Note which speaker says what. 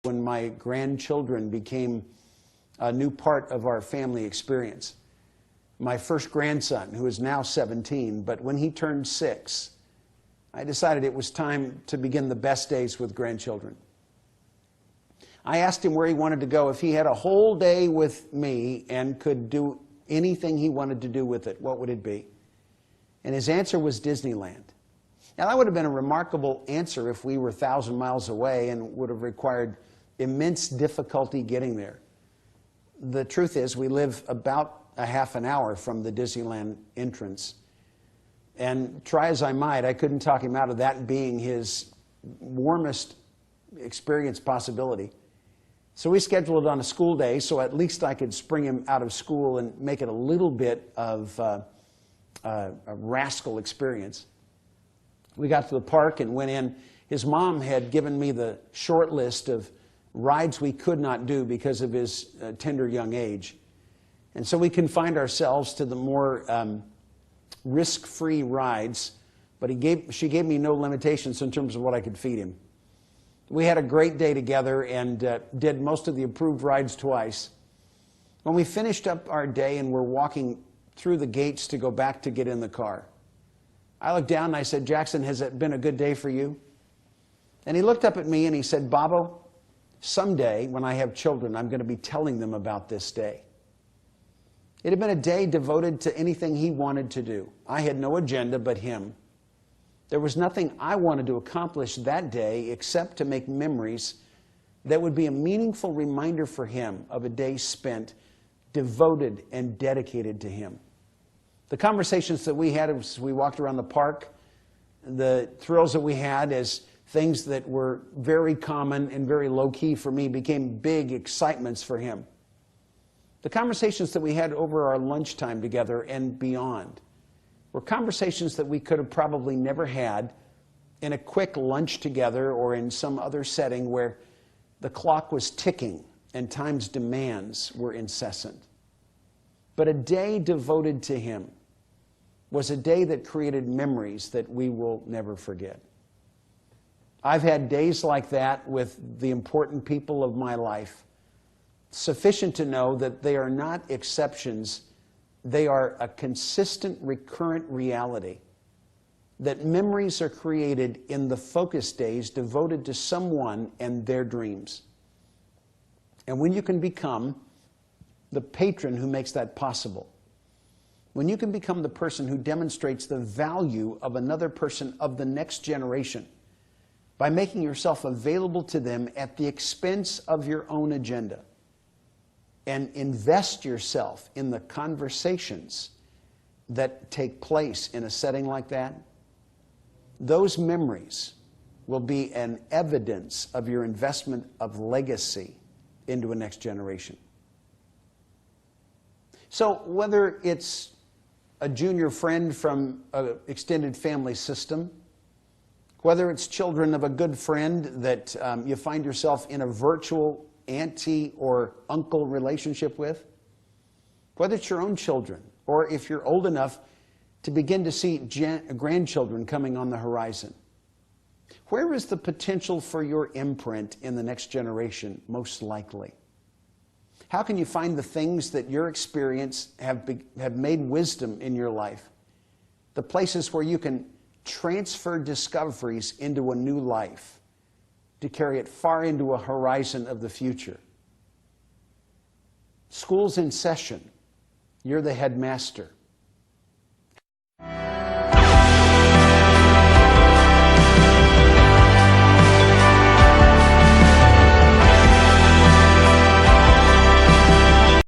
Speaker 1: when my grandchildren became a new part of our family experience. My first grandson, who is now 17, but when he turned 6, I decided it was time to begin the best days with grandchildren. I asked him where he wanted to go. If he had a whole day with me and could do anything he wanted to do with it, what would it be? And his answer was Disneyland. Now, that would have been a remarkable answer if we were 1,000 miles away and would have required immense difficulty getting there. The truth is, we live about a half an hour from the Disneyland entrance. And try as I might, I couldn't talk him out of that being his warmest experience possibility. So we scheduled it on a school day, so at least I could spring him out of school and make it a little bit of a rascal experience. We got to the park and went in. His mom had given me the short list of rides we could not do because of his tender young age. And so we confined ourselves to the more risk-free rides, but she gave me no limitations in terms of what I could feed him. We had a great day together and did most of the approved rides twice. When we finished up our day and were walking through the gates to go back to get in the car, I looked down and I said, "Jackson, has it been a good day for you?" And he looked up at me and he said, "Bobo, someday when I have children, I'm going to be telling them about this day." It had been a day devoted to anything he wanted to do. I had no agenda but him. There was nothing I wanted to accomplish that day except to make memories that would be a meaningful reminder for him of a day spent devoted and dedicated to him. The conversations that we had as we walked around the park, the thrills that we had as things that were very common and very low-key for me became big excitements for him. The conversations that we had over our lunchtime together and beyond were conversations that we could have probably never had in a quick lunch together or in some other setting where the clock was ticking and time's demands were incessant. But a day devoted to him was a day that created memories that we will never forget. I've had days like that with the important people of my life, sufficient to know that they are not exceptions. They are a consistent, recurrent reality, that memories are created in the focus days devoted to someone and their dreams. And when you can become the patron who makes that possible, when you can become the person who demonstrates the value of another person of the next generation by making yourself available to them at the expense of your own agenda, and invest yourself in the conversations that take place in a setting like that, those memories will be an evidence of your investment of legacy into a next generation. So whether it's a junior friend from an extended family system, whether it's children of a good friend that you find yourself in a virtual auntie or uncle relationship with, whether it's your own children, or if you're old enough to begin to see grandchildren coming on the horizon, where is the potential for your imprint in the next generation most likely? How can you find the things that your experience have made wisdom in your life? The places where you can transfer discoveries into a new life, to carry it far into a horizon of the future. School's in session. You're the headmaster.